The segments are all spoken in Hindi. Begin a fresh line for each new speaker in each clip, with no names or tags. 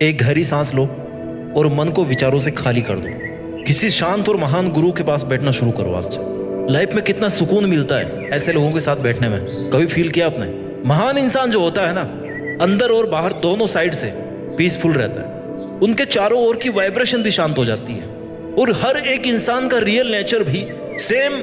एक गहरी सांस लो और मन को विचारों से खाली कर दो। किसी शांत और महान गुरु के पास बैठना शुरू करो आज से। लाइफ में कितना सुकून मिलता है ऐसे लोगों के साथ बैठने में, कभी फील किया आपने? महान इंसान जो होता है ना, अंदर और बाहर दोनों साइड से पीसफुल रहता है। उनके चारों ओर की वाइब्रेशन भी शांत हो जाती है और हर एक इंसान का रियल नेचर भी सेम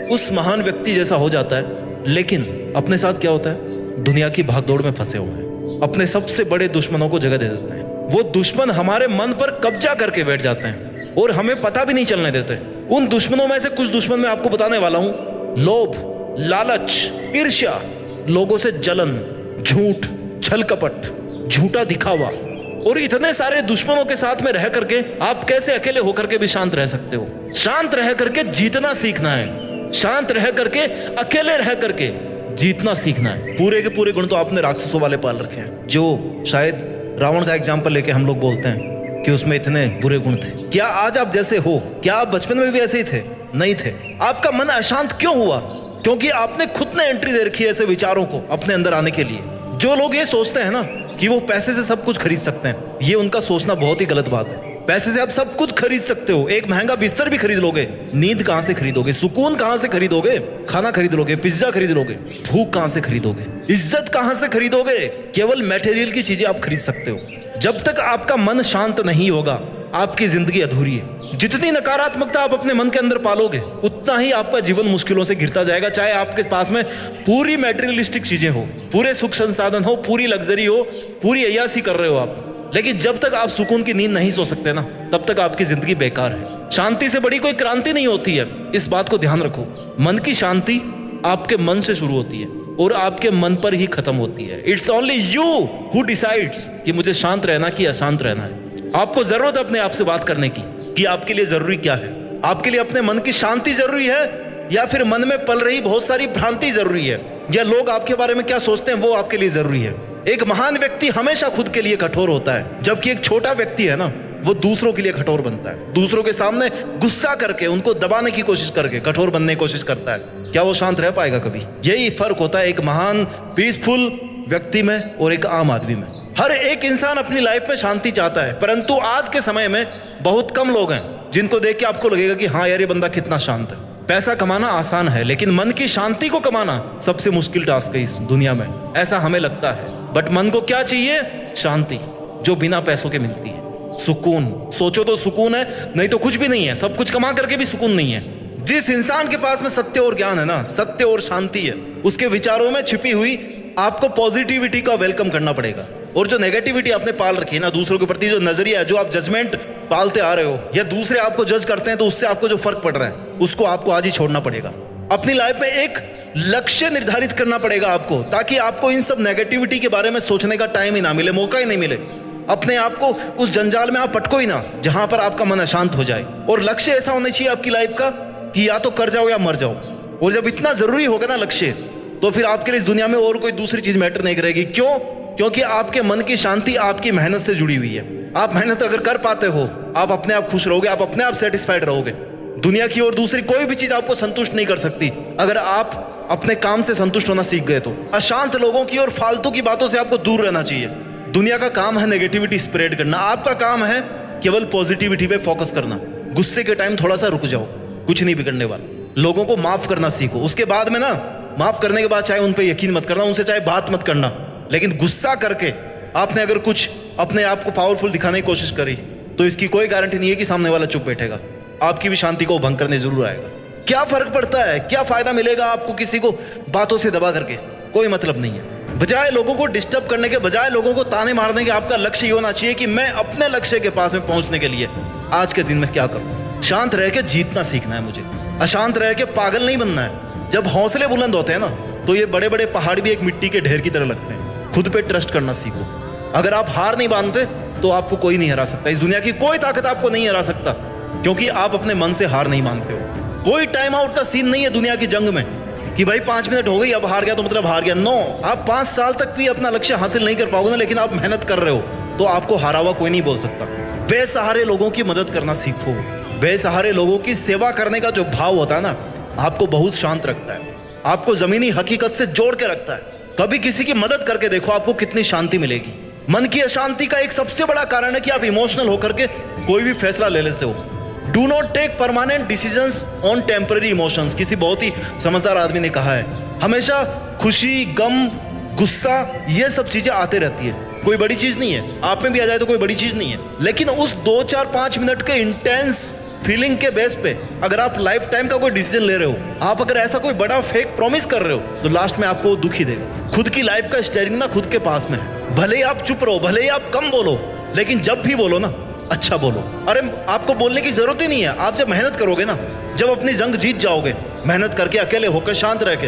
उस महान व्यक्ति जैसा हो जाता है। लेकिन अपने साथ क्या होता है? दुनिया की भागदौड़ में फंसे हुए हैं, अपने सबसे बड़े दुश्मनों को जगह दे देते हैं। वो दुश्मन हमारे मन पर कब्जा करके बैठ जाते हैं और हमें पता भी नहीं चलने देते। उन दुश्मनों में से कुछ दुश्मन मैं आपको बताने वाला हूं। लोभ, लालच, ईर्ष्या, लोगों से जलन, झूठ, छल कपट, झूठा दिखावा और इतने सारे दुश्मनों के साथ में रह करके आप कैसे अकेले होकर के भी शांत रह सकते हो? शांत रह करके जीतना सीखना है। शांत रह करके, अकेले रह करके जीतना सीखना है। पूरे के पूरे गुण तो आपने राक्षसों वाले पाल रखे हैं, जो शायद रावण का एग्जाम्पल लेके हम लोग बोलते हैं कि उसमें इतने बुरे गुण थे। क्या आज आप जैसे हो? क्या आप बचपन में भी ऐसे ही थे? नहीं थे। आपका मन अशांत क्यों हुआ? क्योंकि आपने खुद ने एंट्री दे रखी है ऐसे विचारों को अपने अंदर आने के लिए। जो लोग ये सोचते हैं ना कि वो पैसे से सब कुछ खरीद सकते हैं, ये उनका सोचना बहुत ही गलत बात है। पैसे से आप सब कुछ खरीद सकते हो। एक महंगा बिस्तर भी खरीद लोगे, नींद कहां से खरीदोगे? सुकून कहां से खरीदोगे? खाना खरीद लोगे, पिज्जा खरीद लोगे, भूख कहां से खरीदोगे? इज्जत कहां से खरीदोगे? केवल मटेरियल की चीजें आप खरीद सकते हो। जब तक आपका मन शांत नहीं होगा, आपकी जिंदगी अधूरी है। जितनी नकारात्मकता आप अपने मन के अंदर पालोगे, उतना ही आपका जीवन मुश्किलों से घिरता जाएगा। चाहे आपके पास में पूरी मटेरियलिस्टिक चीजें हो, पूरे सुख संसाधन हो, पूरी लग्जरी हो, पूरी अय्यासी कर रहे हो आप, लेकिन जब तक आप सुकून की नींद नहीं सो सकते ना, तब तक आपकी जिंदगी बेकार है। शांति से बड़ी कोई क्रांति नहीं होती है, इस बात को ध्यान रखो। मन की शांति आपके मन से शुरू होती है और आपके मन पर ही खत्म होती है। It's only you who decides कि मुझे शांत रहना कि अशांत रहना है। आपको जरूरत है अपने आप से बात करने की कि आपके लिए जरूरी क्या है। आपके लिए अपने मन की शांति जरूरी है या फिर मन में पल रही बहुत सारी भ्रांति जरूरी है, या लोग आपके बारे में क्या सोचते हैं वो आपके लिए जरूरी है। एक महान व्यक्ति हमेशा खुद के लिए कठोर होता है, जबकि एक छोटा व्यक्ति है ना, वो दूसरों के लिए कठोर बनता है। दूसरों के सामने गुस्सा करके, उनको दबाने की कोशिश करके कठोर बनने की कोशिश करता है। क्या वो शांत रह पाएगा कभी? यही फर्क होता है एक महान पीसफुल व्यक्ति में और एक आम आदमी में। हर एक इंसान अपनी लाइफ में शांति चाहता है, परंतु आज के समय में बहुत कम लोग हैं जिनको देख के आपको लगेगा कि हाँ यार, ये बंदा कितना शांत है। पैसा कमाना आसान है, लेकिन मन की शांति को कमाना सबसे मुश्किल टास्क है इस दुनिया में, ऐसा हमें लगता है। बट मन को क्या चाहिए? शांति, जो बिना पैसों के मिलती है। सुकून, सोचो तो सुकून है, नहीं तो कुछ भी नहीं है। सब कुछ कमा करके भी सुकून नहीं है। जिस इंसान के पास में सत्य और ज्ञान है ना, सत्य और शांति है, उसके विचारों में छिपी हुई आपको पॉजिटिविटी का वेलकम करना पड़ेगा। और जो नेगेटिविटी आपने पाल रखी है ना, दूसरों के प्रति जो नजरिया है, जो आप जजमेंट पालते आ रहे हो, या दूसरे आपको जज करते हैं तो उससे आपको जो फर्क पड़ रहा है, उसको आपको आज ही छोड़ना पड़ेगा। अपनी लाइफ में एक लक्ष्य निर्धारित करना पड़ेगा आपको, ताकि आपको इन सब नेगेटिविटी के बारे में सोचने का टाइम ही ना मिले, मौका ही नहीं मिले। अपने आप को उस जंजाल में आप पटको ही ना जहां पर आपका मन अशांत हो जाए। और लक्ष्य ऐसा होना चाहिए आपकी लाइफ का कि या तो कर जाओ या मर जाओ। और जब इतना जरूरी होगा ना लक्ष्य, तो फिर आपके लिए इस दुनिया में और कोई दूसरी चीज मैटर नहीं करेगी। क्यों? क्योंकि आपके मन की शांति आपकी मेहनत से जुड़ी हुई है। आप मेहनत अगर कर पाते हो, आप अपने आप खुश रहोगे, आप अपने आप सेटिस्फाइड रहोगे। दुनिया की और दूसरी कोई भी चीज आपको संतुष्ट नहीं कर सकती अगर आप अपने काम से संतुष्ट होना सीख गए तो। अशांत लोगों की और फालतू की बातों से आपको दूर रहना चाहिए। दुनिया का काम है नेगेटिविटी स्प्रेड करना, आपका काम है केवल पॉजिटिविटी पे फोकस करना। गुस्से के टाइम थोड़ा सा रुक जाओ, कुछ नहीं बिगड़ने वाला। लोगों को माफ करना सीखो। उसके बाद में ना, माफ करने के बाद चाहे उन पे यकीन मत करना, उनसे चाहे बात मत करना, लेकिन गुस्सा करके आपने अगर कुछ अपने आप को पावरफुल दिखाने की कोशिश करी तो इसकी कोई गारंटी नहीं है कि सामने वाला चुप बैठेगा। आपकी भी शांति को भंग करने जरूर आएगा। क्या फर्क पड़ता है? क्या फायदा मिलेगा आपको किसी को बातों से दबा करके? कोई मतलब नहीं है। बजाय लोगों को डिस्टर्ब करने के, बजाय लोगों को ताने मारने के, आपका लक्ष्य ये होना चाहिए कि मैं अपने लक्ष्य के पास में पहुंचने के लिए आज के दिन में क्या करूं। शांत रह के जीतना सीखना है मुझे, अशांत रह के पागल नहीं बनना है। जब हौसले बुलंद होते हैं ना, तो ये बड़े बड़े पहाड़ भी एक मिट्टी के ढेर की तरह लगते हैं। खुद पे ट्रस्ट करना सीखो। अगर आप हार नहीं मानते तो आपको कोई नहीं हरा सकता। इस दुनिया की कोई ताकत आपको नहीं हरा सकता, क्योंकि आप अपने मन से हार नहीं मानते हो। कोई टाइम आउट का सीन नहीं है दुनिया की जंग में कि भाई 5 मिनट हो गई, अब हार गया तो मतलब हार गया। नो, आप 5 साल तक भी अपना लक्ष्य हासिल नहीं कर पाओगे ना, लेकिन आप मेहनत कर रहे हो तो आपको हारा हुआ कोई नहीं बोल सकता। बेसहारे लोगों की मदद करना सीखो। बेसहारे लोगों की सेवा करने का जो भाव होता है ना, आपको बहुत शांत रखता है, आपको जमीनी हकीकत से जोड़ के रखता है। कभी किसी की मदद करके देखो, आपको कितनी शांति मिलेगी। मन की अशांति का एक सबसे बड़ा कारण है कि आप इमोशनल होकर के कोई भी फैसला ले लेते हो। Do not take permanent decisions on temporary emotions. किसी बहुत ही समझदार आदमी ने कहा है हमेशा खुशी, गम, गुस्सा, ये सब चीजें आते रहती है, कोई बड़ी चीज नहीं है। आप में भी आ जाए तो कोई बड़ी चीज नहीं है, लेकिन उस 2, 4, 5 मिनट के इंटेंस फीलिंग के बेस पे अगर आप लाइफ टाइम का कोई डिसीजन ले रहे हो, आप अगर ऐसा कोई बड़ा फेक प्रॉमिस कर रहे हो, तो लास्ट में आपको वो दुख ही देगा। खुद की लाइफ का स्टीयरिंग ना खुद के पास में है। भले ही आप चुप रहो, भले ही आप कम बोलो, लेकिन जब भी बोलो ना अच्छा बोलो। अरे आपको बोलने की जरूरत ही नहीं है। आप जब मेहनत करोगे ना, जब अपनी जंग जीत जाओगे, मेहनत करके अकेले होकर शांत रह के,